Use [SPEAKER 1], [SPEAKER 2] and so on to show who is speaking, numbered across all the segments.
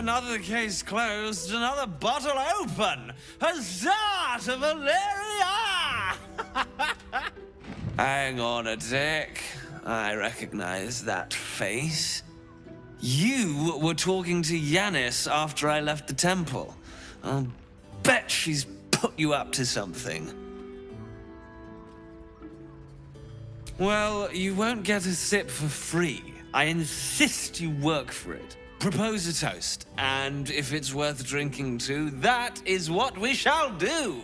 [SPEAKER 1] another case closed, another bottle open! Huzzah to Valeria! Hang on a tick. I recognize that face. You were talking to Yanis after I left the temple. I'll bet she's put you up to something. Well, you won't get a sip for free. I insist you work for it. Propose a toast, and if it's worth drinking to, that is what we shall do.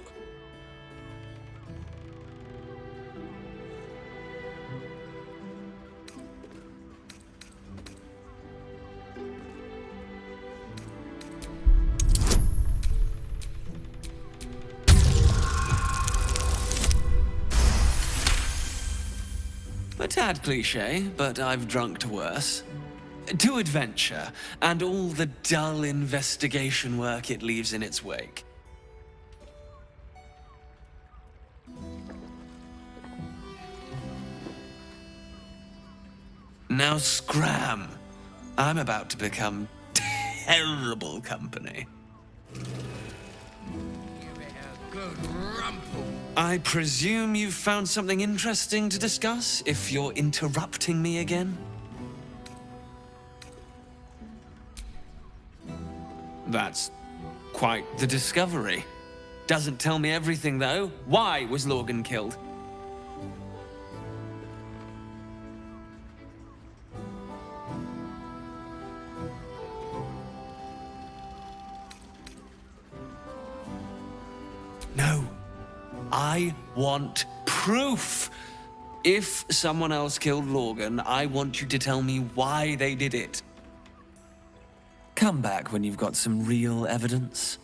[SPEAKER 1] A tad cliché, but I've drunk to worse. To adventure, and all the dull investigation work it leaves in its wake. Now scram! I'm about to become terrible company. I presume you've found something interesting to discuss, if you're interrupting me again? That's quite the discovery. Doesn't tell me everything, though. Why was Lorgan killed? No. I want proof. If someone else killed Lorgan, I want you to tell me why they did it. Come back when you've got some real evidence.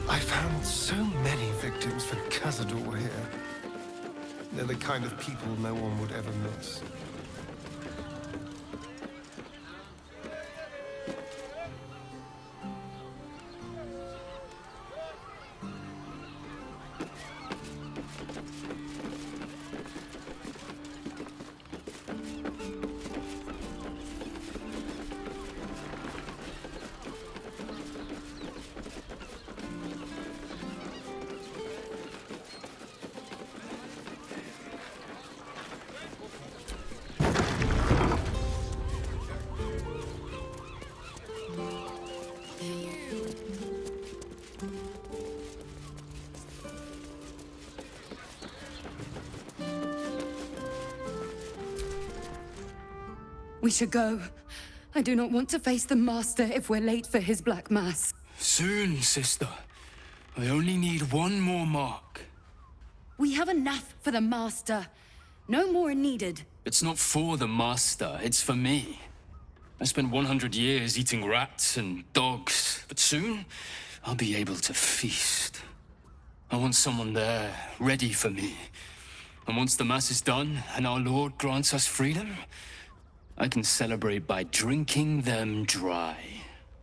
[SPEAKER 2] I found so many victims for Cazador here. They're the kind of people no one would ever miss.
[SPEAKER 3] We should go. I do not want to face the Master if we're late for his Black Mass.
[SPEAKER 4] Soon, sister. I only need one more mark.
[SPEAKER 3] We have enough for the Master. No more needed.
[SPEAKER 4] It's not for the Master, it's for me. I spent 100 years eating rats and dogs, but soon I'll be able to feast. I want someone there, ready for me. And once the Mass is done and our Lord grants us freedom, I can celebrate by drinking them dry.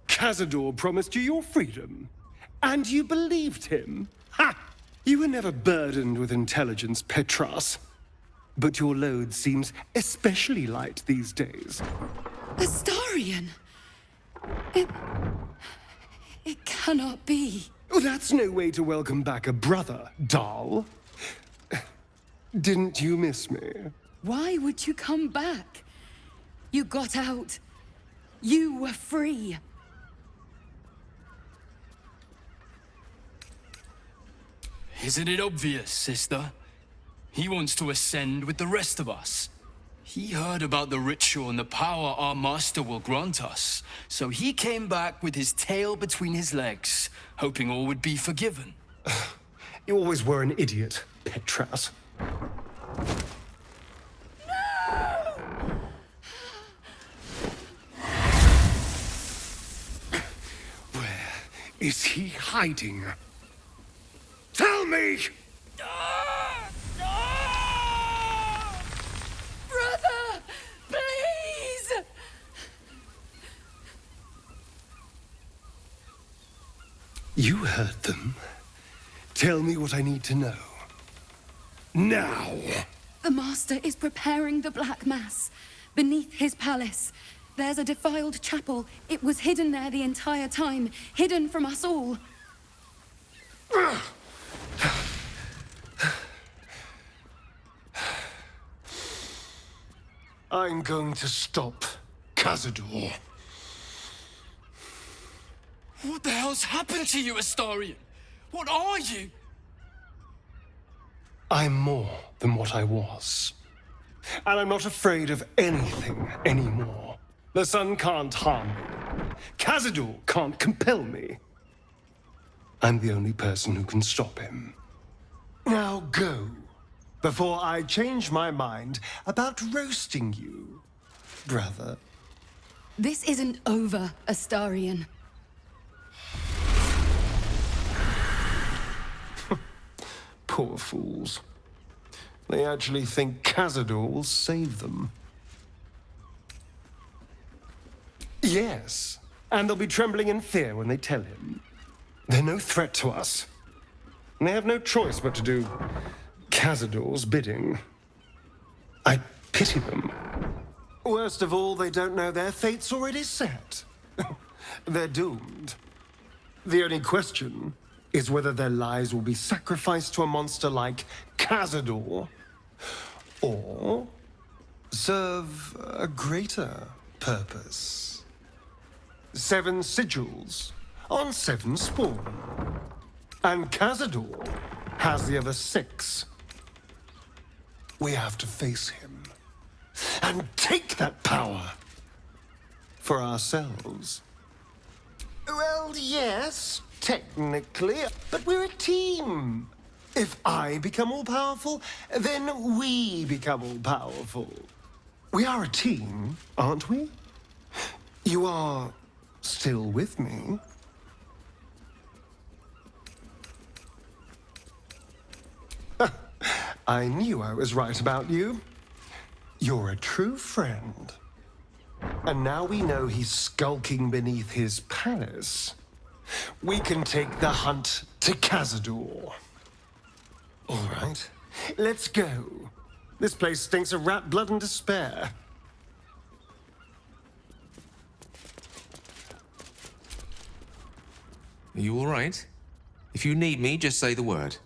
[SPEAKER 2] Cazador promised you your freedom, and you believed him? Ha! You were never burdened with intelligence, Petras. But your load seems especially light these days.
[SPEAKER 3] Astarion! It cannot be.
[SPEAKER 2] Oh, that's no way to welcome back a brother, doll. Didn't you miss me?
[SPEAKER 3] Why would you come back? You got out. You were free.
[SPEAKER 4] Isn't it obvious, sister? He wants to ascend with the rest of us. He heard about the ritual and the power our master will grant us, so he came back with his tail between his legs, hoping all would be forgiven.
[SPEAKER 2] You always were an idiot, Petras. Where is he hiding? Tell me!
[SPEAKER 3] Brother!
[SPEAKER 2] You heard them. Tell me what I need to know. Now!
[SPEAKER 3] The Master is preparing the Black Mass. Beneath his palace, there's a defiled chapel. It was hidden there the entire time, hidden from us all.
[SPEAKER 2] I'm going to stop Cazador.
[SPEAKER 4] What the hell's happened to you, Astarion? What are you?
[SPEAKER 2] I'm more than what I was. And I'm not afraid of anything anymore. The sun can't harm me. Cazador can't compel me. I'm the only person who can stop him. Now go, before I change my mind about roasting you, brother.
[SPEAKER 3] This isn't over, Astarion.
[SPEAKER 2] Poor fools. They actually think Cazador will save them. Yes, and they'll be trembling in fear when they tell him. They're no threat to us. And they have no choice but to do Cazador's bidding. I pity them. Worst of all, they don't know their fate's already set. They're doomed. The only question is whether their lives will be sacrificed to a monster like Cazador, or serve a greater purpose. 7 sigils on 7 spawn. And Cazador has the other 6. We have to face him and take that power for ourselves. Well, yes, technically, but we're a team. If I become all powerful, then we become all powerful. We are a team, aren't we? You are still with me? I knew I was right about you. You're a true friend. And now we know he's skulking beneath his palace. We can take the hunt to Cazador. All right, let's go. This place stinks of rat blood and despair.
[SPEAKER 5] Are you all right? If you need me, just say the word.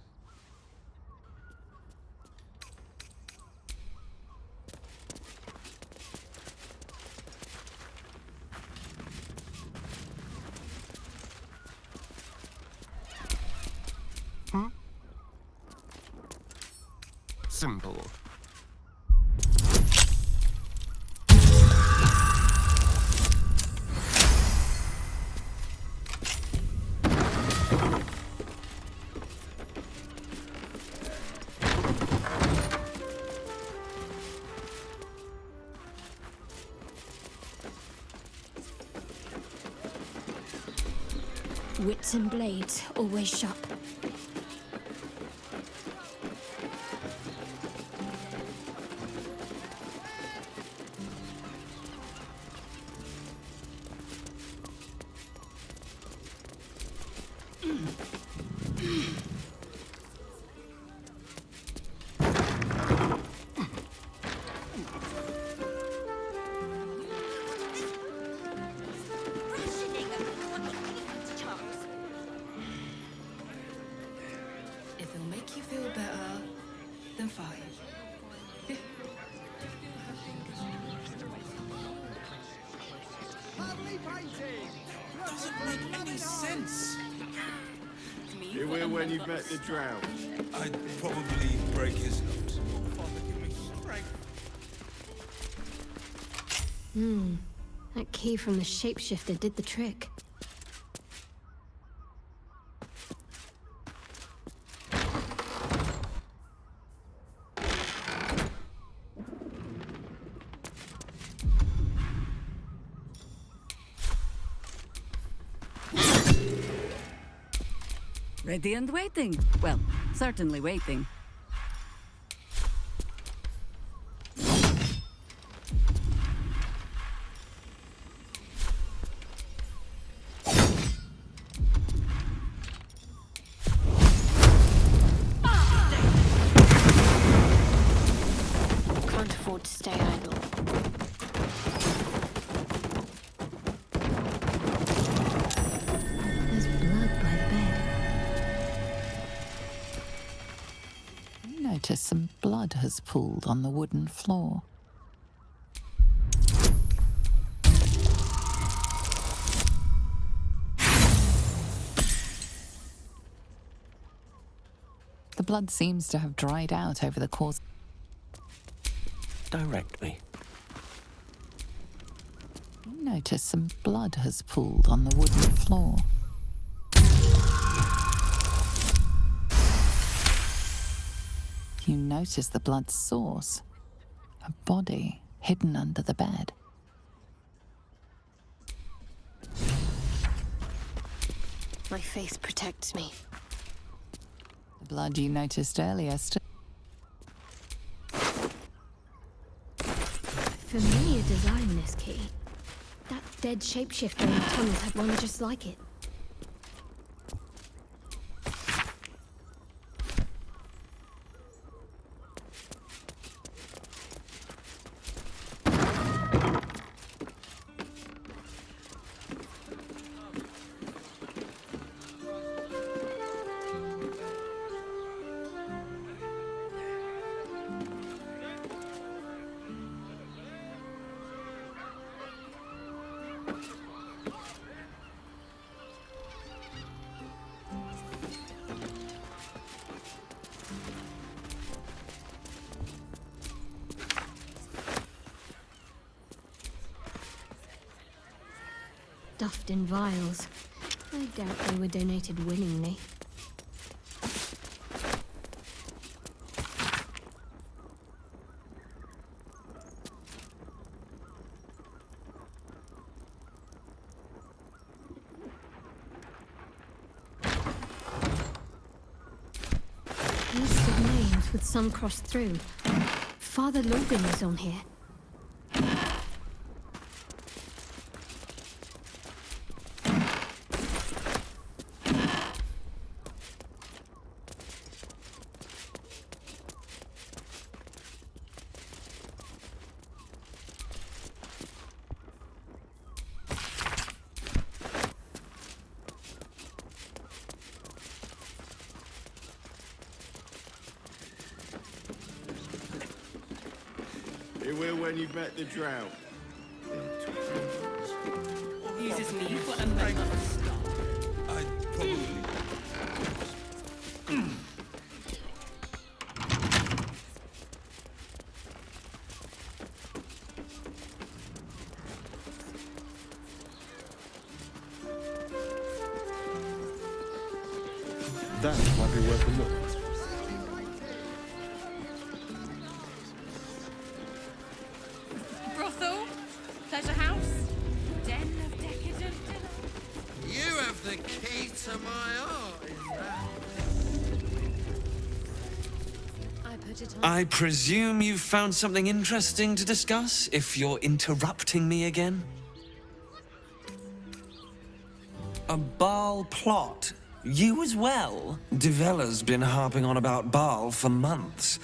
[SPEAKER 2] Simple.
[SPEAKER 6] Wits and blades, always sharp.
[SPEAKER 3] If it'll make you feel better, then fine.
[SPEAKER 5] Doesn't make any sense.
[SPEAKER 7] You will when you've met the drought.
[SPEAKER 5] I'd probably break his nose.
[SPEAKER 6] That key from the shapeshifter did the trick.
[SPEAKER 8] Ready and waiting. Well, certainly waiting.
[SPEAKER 9] notice some blood has pooled on the wooden floor. The blood seems to have dried out over the course.
[SPEAKER 1] Direct me.
[SPEAKER 9] You notice some blood has pooled on the wooden floor. You notice the blood's source, a body hidden under the bed.
[SPEAKER 6] My faith protects me.
[SPEAKER 9] The blood you noticed earlier
[SPEAKER 6] Familiar design, this key. That dead shapeshifter in the tunnels had one just like it. Stuffed in vials. I doubt they were donated willingly. List of names with some crossed through. Father Logan is on here.
[SPEAKER 7] Beware when you've met the drought.
[SPEAKER 8] Uses me for a moment.
[SPEAKER 5] I'd probably...
[SPEAKER 2] That might be worth a look.
[SPEAKER 3] Brothel, pleasure house, den of decadent.
[SPEAKER 5] You have the key to my heart, is that?
[SPEAKER 3] I put it on.
[SPEAKER 1] I presume you've found something interesting to discuss, if you're interrupting me again? A Baal plot? You as well? Devella's been harping on about Baal for months.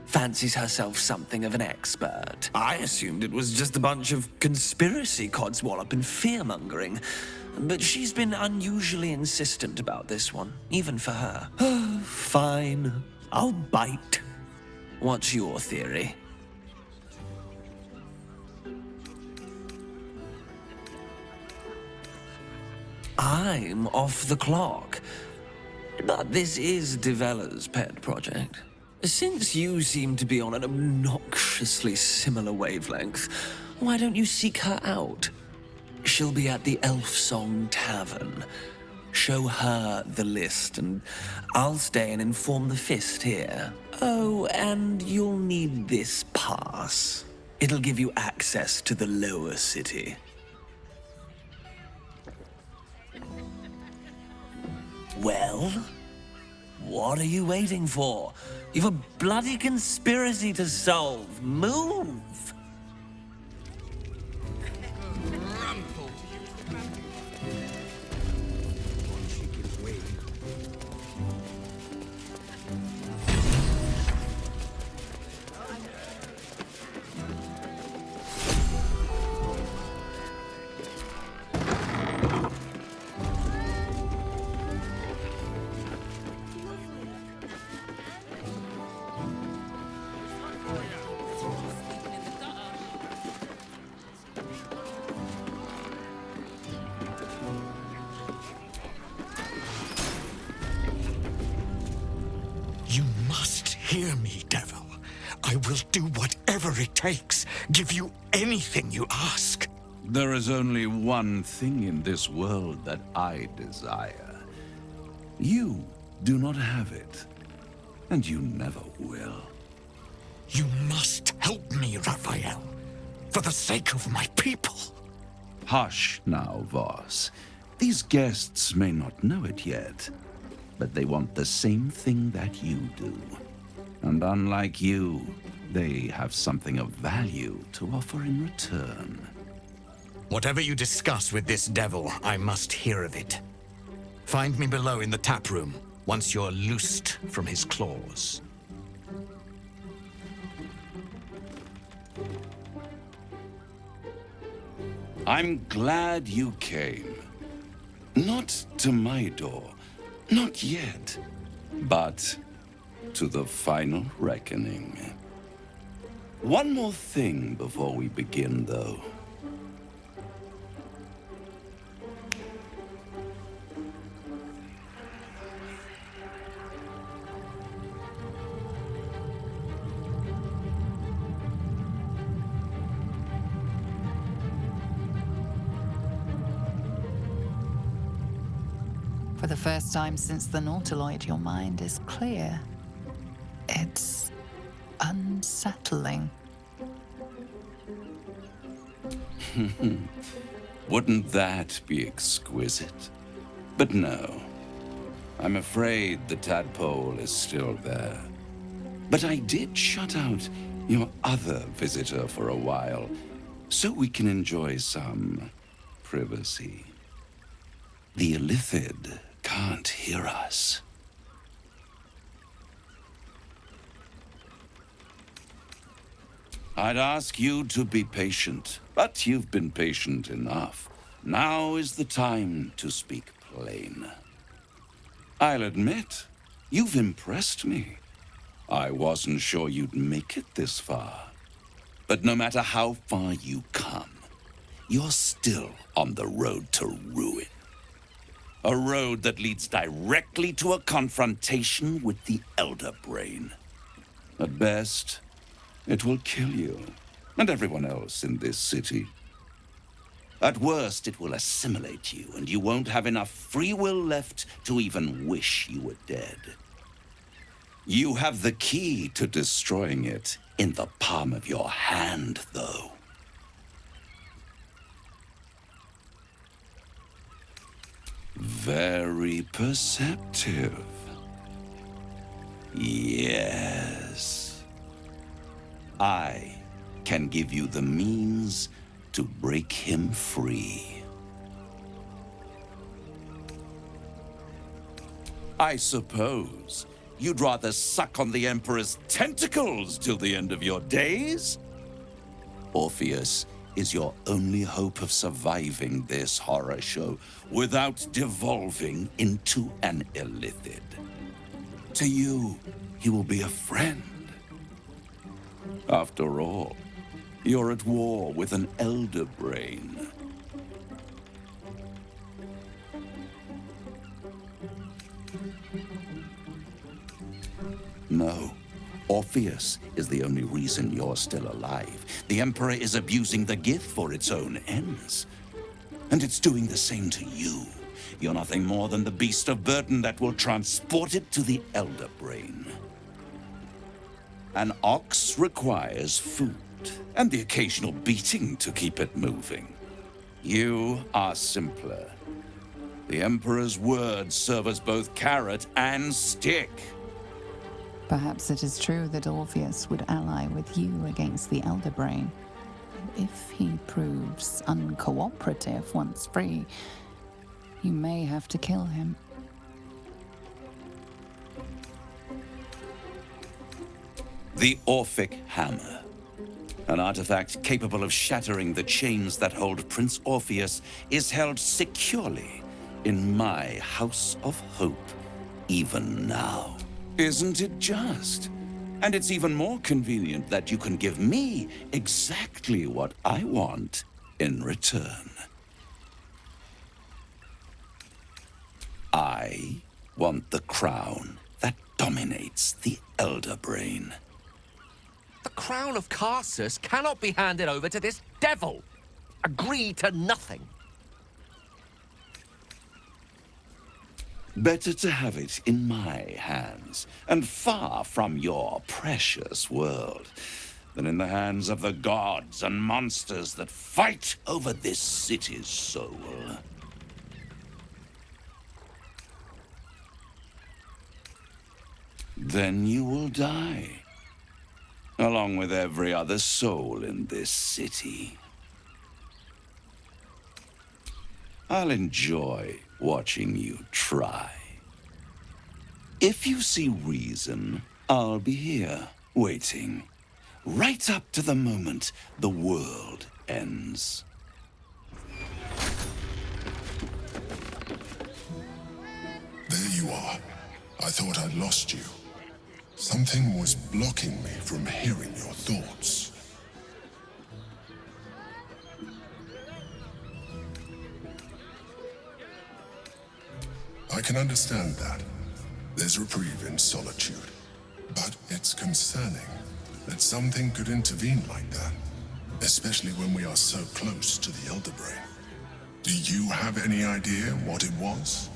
[SPEAKER 1] Fancies herself something of an expert. I assumed it was just a bunch of conspiracy codswallop and fear-mongering. But she's been unusually insistent about this one, even for her. Fine, I'll bite. What's your theory? I'm off the clock. But this is Devella's pet project. Since you seem to be on an obnoxiously similar wavelength, why don't you seek her out? She'll be at the Elf Song Tavern. Show her the list, and I'll stay and inform the Fist here. Oh, and you'll need this pass. It'll give you access to the lower city. Well, what are you waiting for? You've a bloody conspiracy to solve. Move!
[SPEAKER 5] Rumple.
[SPEAKER 10] me, devil. I will do whatever it takes. Give you anything you ask.
[SPEAKER 11] There is only one thing in this world that I desire. You do not have it, and you never will.
[SPEAKER 10] You must help me, Raphael, for the sake of my people.
[SPEAKER 11] Hush now, Voss. These guests may not know it yet, but they want the same thing that you do. And unlike you, they have something of value to offer in return.
[SPEAKER 10] Whatever you discuss with this devil, I must hear of it. Find me below in the tap room, once you're loosed from his claws.
[SPEAKER 11] I'm glad you came. Not to my door, not yet, but to the final reckoning. One more thing before we begin, though.
[SPEAKER 9] For the first time since the Nautiloid, your mind is clear. It's unsettling.
[SPEAKER 11] Wouldn't that be exquisite? But no. I'm afraid the tadpole is still there. But I did shut out your other visitor for a while, so we can enjoy some privacy. The Illithid can't hear us. I'd ask you to be patient, but you've been patient enough. Now is the time to speak plain. I'll admit, you've impressed me. I wasn't sure you'd make it this far. But no matter how far you come, you're still on the road to ruin. A road that leads directly to a confrontation with the Elder Brain. At best, it will kill you, and everyone else in this city. At worst, it will assimilate you, and you won't have enough free will left to even wish you were dead. You have the key to destroying it in the palm of your hand, though. Very perceptive. Yes. I can give you the means to break him free. I suppose you'd rather suck on the Emperor's tentacles till the end of your days? Orpheus is your only hope of surviving this horror show without devolving into an Illithid. To you, he will be a friend. After all, you're at war with an Elder Brain. No. Orpheus is the only reason you're still alive. The Emperor is abusing the gift for its own ends. And it's doing the same to you. You're nothing more than the beast of burden that will transport it to the Elder Brain. An ox requires food, and the occasional beating to keep it moving. You are simpler. The Emperor's words serve as both carrot and stick.
[SPEAKER 9] Perhaps it is true that Orpheus would ally with you against the Elder Brain. If he proves uncooperative once free, you may have to kill him.
[SPEAKER 11] The Orphic Hammer. An artifact capable of shattering the chains that hold Prince Orpheus is held securely in my House of Hope, even now. Isn't it just? And it's even more convenient that you can give me exactly what I want in return. I want the crown that dominates the Elder Brain.
[SPEAKER 12] The crown of Karsus cannot be handed over to this devil. Agree to nothing.
[SPEAKER 11] Better to have it in my hands, and far from your precious world, than in the hands of the gods and monsters that fight over this city's soul. Then you will die, along with every other soul in this city. I'll enjoy watching you try. If you see reason, I'll be here, waiting, right up to the moment the world ends.
[SPEAKER 13] There you are. I thought I'd lost you. Something was blocking me from hearing your thoughts. I can understand that. There's reprieve in solitude. But it's concerning that something could intervene like that, especially when we are so close to the Elder Brain. Do you have any idea what it was?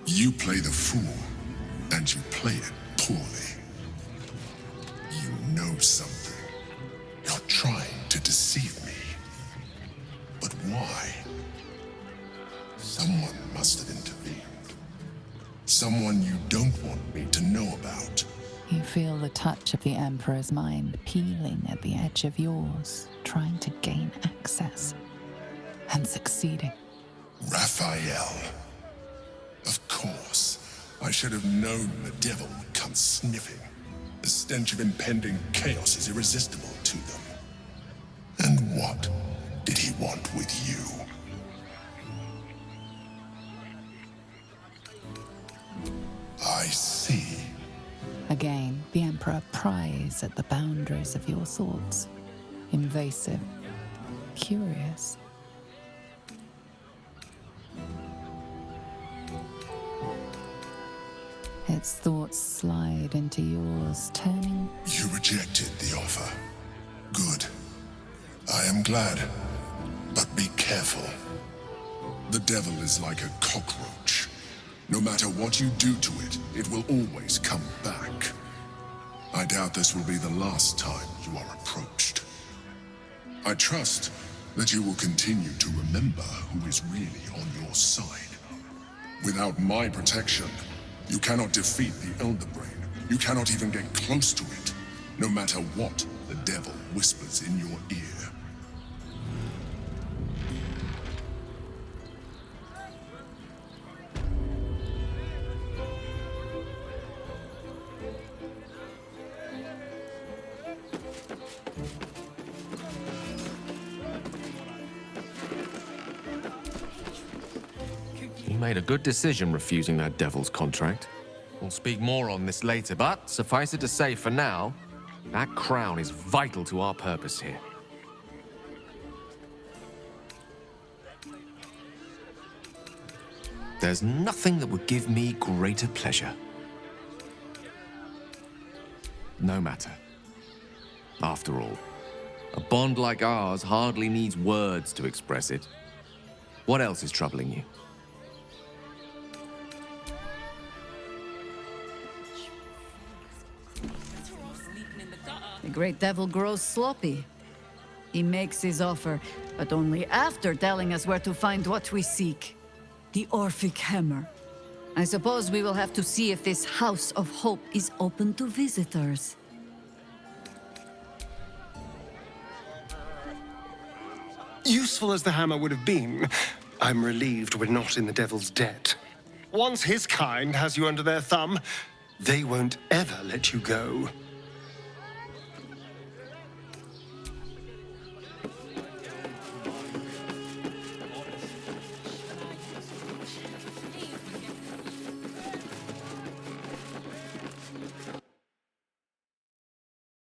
[SPEAKER 13] You play the fool, and you play it poorly. You know something. You're trying to deceive me. But why? Someone must have intervened. Someone you don't want me to know about.
[SPEAKER 9] You feel the touch of the Emperor's mind peeling at the edge of yours, trying to gain access, and succeeding.
[SPEAKER 13] Raphael. Of course. I should have known the devil would come sniffing. The stench of impending chaos is irresistible to them. And what did he want with you? I see.
[SPEAKER 9] Again, the Emperor pries at the boundaries of your thoughts. Invasive, curious. Its thoughts slide into yours, turning...
[SPEAKER 13] You rejected the offer. Good. I am glad. But be careful. The devil is like a cockroach. No matter what you do to it, it will always come back. I doubt this will be the last time you are approached. I trust that you will continue to remember who is really on your side. Without my protection, you cannot defeat the Elder Brain. You cannot even get close to it, no matter what the devil whispers in your ear.
[SPEAKER 5] You made a good decision refusing that devil's contract. We'll speak more on this later, but suffice it to say for now, that crown is vital to our purpose here. There's nothing that would give me greater pleasure. No matter. After all, a bond like ours hardly needs words to express it. What else is troubling you?
[SPEAKER 8] The great devil grows sloppy. He makes his offer, but only after telling us where to find what we seek. The Orphic Hammer. I suppose we will have to see if this House of Hope is open to visitors.
[SPEAKER 2] Useful as the hammer would have been, I'm relieved we're not in the devil's debt. Once his kind has you under their thumb, they won't ever let you go.